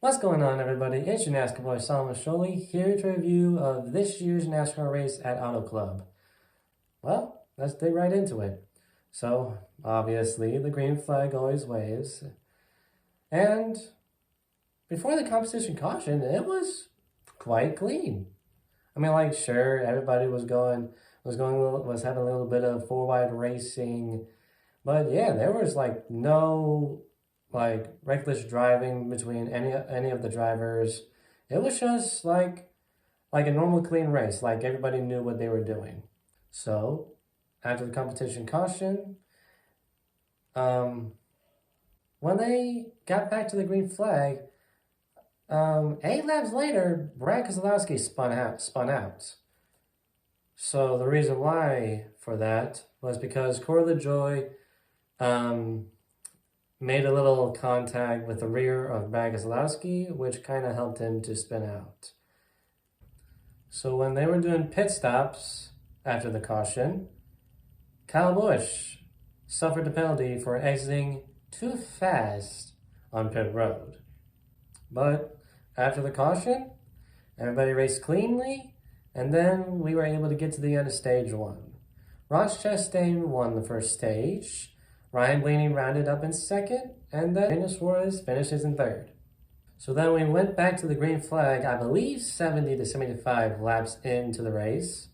What's going on, everybody? It's your NASCAR boy Solomon Sholey here to review of this year's NASCAR race at Auto Club. Well, let's dig right into it. So, obviously, the green flag always waves. And before the competition caution, it was quite clean. I mean, like, sure, everybody was having a little bit of four-wide racing, but yeah, there was no reckless driving between any of the drivers. It was just like a normal clean race, like everybody knew what they were doing. So after the competition caution, when they got back to the green flag, 8 laps later, Brad Keselowski spun out. So the reason why for that was because Corey LaJoie made a little contact with the rear of Brad Keselowski, which kind of helped him to spin out. So when they were doing pit stops after the caution, Kyle Busch suffered the penalty for exiting too fast on pit road. But after the caution, everybody raced cleanly, and then we were able to get to the end of stage one. Ross Chastain won the first stage, Ryan Blaney rounded up in second, and then Daniel Suarez finishes in third. So then we went back to the green flag, I believe 70 to 75 laps into the race.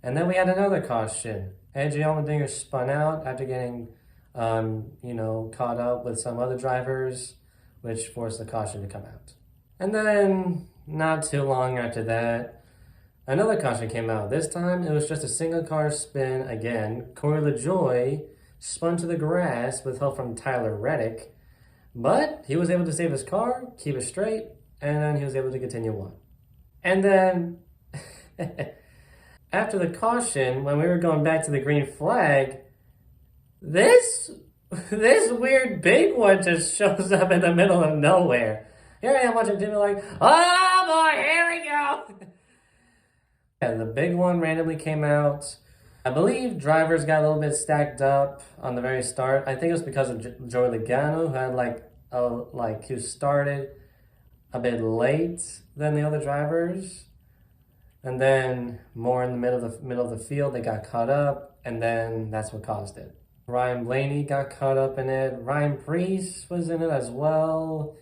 And then we had another caution. Adrian Allmendinger spun out after getting, caught up with some other drivers, which forced the caution to come out. And then, not too long after that, another caution came out. This time, it was just a single car spin again. Corey LaJoie spun to the grass with help from Tyler Reddick, but he was able to save his car, keep it straight, and then he was able to continue on. And then, after the caution, when we were going back to the green flag, this weird big one just shows up in the middle of nowhere. Here I am watching Jimmy like, oh boy, here we go. And the big one randomly came out. I believe drivers got a little bit stacked up on the very start. I think it was because of Joey Logano, who had who started a bit late than the other drivers. And then more in the middle of the field, they got caught up, and then that's what caused it. Ryan Blaney got caught up in it. Ryan Preece was in it as well.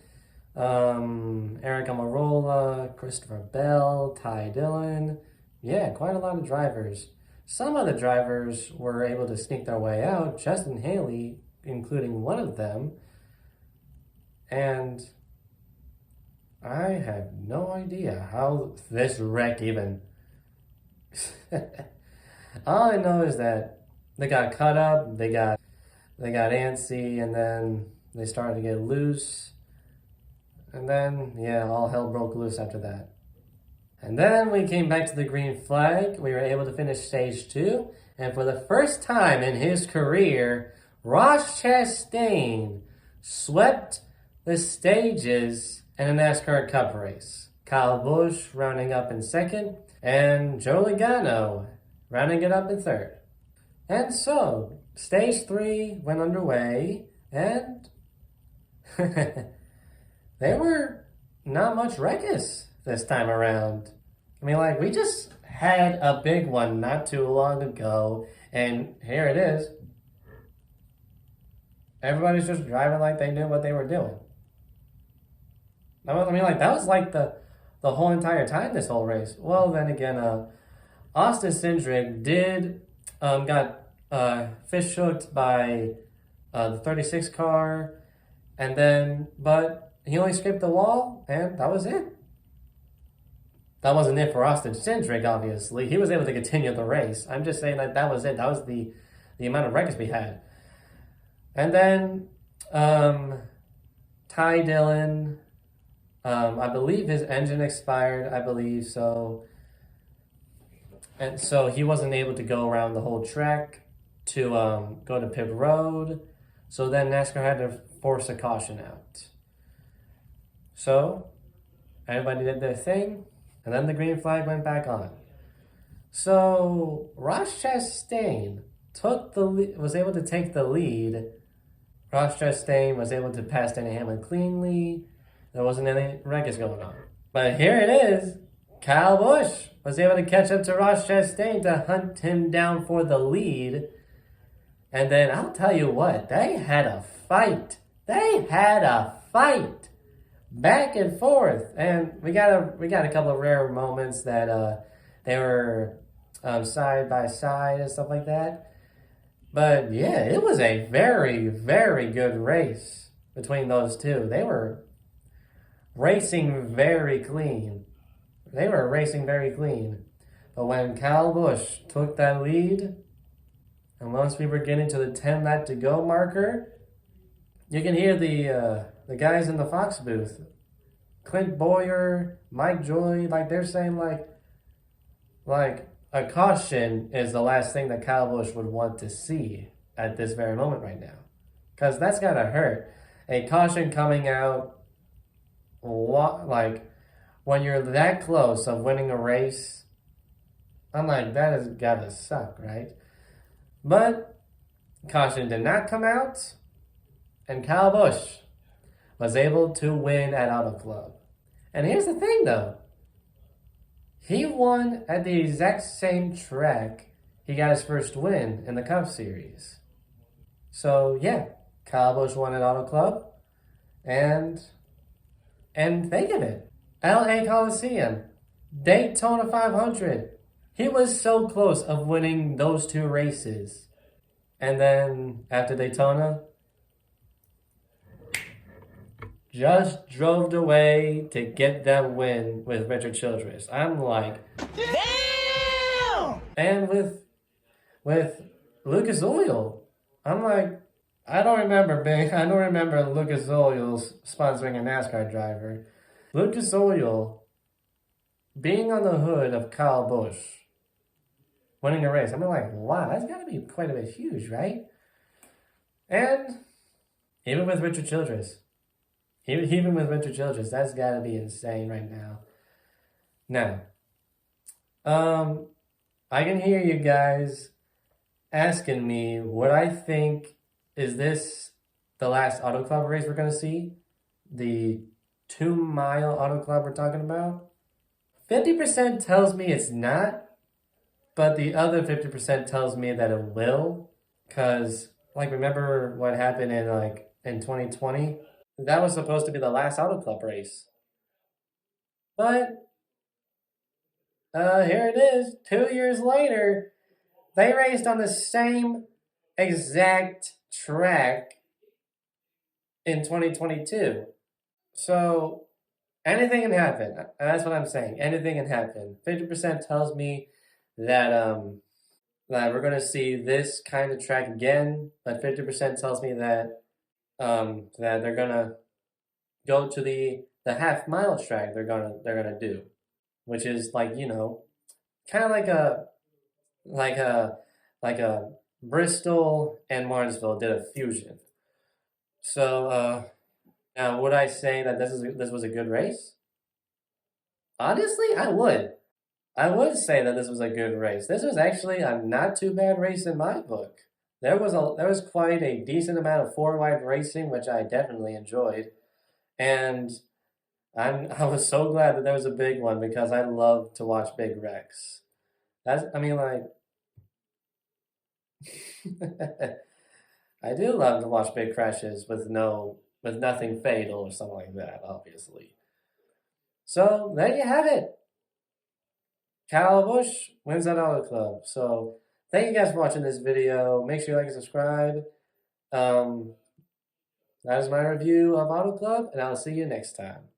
Aric Almirola, Christopher Bell, Ty Dillon. Yeah, quite a lot of drivers. Some of the drivers were able to sneak their way out, Justin Haley including one of them. And I have no idea how this wreck even... All I know is that they got cut up, they got antsy, and then they started to get loose. And then, yeah, all hell broke loose after that. And then we came back to the green flag. We were able to finish stage 2. And for the first time in his career, Ross Chastain swept the stages in a NASCAR Cup race. Kyle Busch rounding up in second, and Joey Logano rounding it up in third. And so, stage 3 went underway, and they were not much wreckus this time around. I mean, we just had a big one not too long ago, and here it is. Everybody's just driving like they knew what they were doing. I mean, that was the whole entire time, this whole race. Well, then again, Austin Cindric got fish hooked by the 36 car, but he only scraped the wall, and that was it. That wasn't it for Austin Cindric, obviously. He was able to continue the race. I'm just saying that was it. That was the amount of wreckers we had. And then Ty Dillon, I believe his engine expired, I believe so. And so he wasn't able to go around the whole track to go to pit road. So then NASCAR had to force a caution out. So everybody did their thing, and then the green flag went back on. So Ross Chastain was able to take the lead. Ross Chastain was able to pass Denny Hamlin cleanly. there wasn't any ruckus going on. But here it is. Kyle Busch was able to catch up to Ross Chastain to hunt him down for the lead. And then I'll tell you what, they had a fight. They had a fight. Back and forth. And we got a couple of rare moments that they were side by side and stuff like that. But yeah, it was a very, very good race between those two. They were racing very clean. They were racing very clean. But when Kyle Busch took that lead, and once we were getting to the 10 lap to go marker, you can hear the guys in the Fox booth, Clint Bowyer, Mike Joy, like they're saying like a caution is the last thing that Kyle Busch would want to see at this very moment right now. Because that's gotta hurt. A caution coming out, like, when you're that close of winning a race, I'm like, that has gotta suck, right? But caution did not come out, and Kyle Busch was able to win at Auto Club. And here's the thing, though. He won at the exact same track he got his first win in the Cup Series. So, yeah, Kyle Busch won at Auto Club. And think of it. LA Coliseum, Daytona 500. He was so close of winning those two races. And then after Daytona, just drove away to get that win with Richard Childress. I'm like, damn! And with Lucas Oil, I'm like, I don't remember Lucas Oil sponsoring a NASCAR driver. Lucas Oil being on the hood of Kyle Busch, winning a race. I'm like, wow, that's got to be quite a bit huge, right? And even with Richard Childress, that's got to be insane right now. Now, I can hear you guys asking me what I think. Is this the last Auto Club race we're going to see? The 2-mile Auto Club we're talking about? 50% tells me it's not, but the other 50% tells me that it will. Because, like, remember what happened in 2020? That was supposed to be the last Auto Club race. But here it is. 2 years later, they raced on the same exact track in 2022. So anything can happen. That's what I'm saying. Anything can happen. 50% tells me that that we're gonna see this kind of track again, but 50% tells me that that they're gonna go to the half-mile track they're gonna do, which is like, you know, kind of like a Bristol and Martinsville did a fusion. So now would I say that this was a good race? Honestly, I would. I would say that this was a good race. This was actually a not too bad race in my book. There was quite a decent amount of four-wide racing, which I definitely enjoyed, and I was so glad that there was a big one because I love to watch big wrecks. I mean, like, I do love to watch big crashes with nothing fatal or something like that, obviously. So there you have it. Kyle Busch wins that Auto Club. So thank you guys for watching this video. Make sure you like and subscribe. That is my review of Auto Club, and I'll see you next time.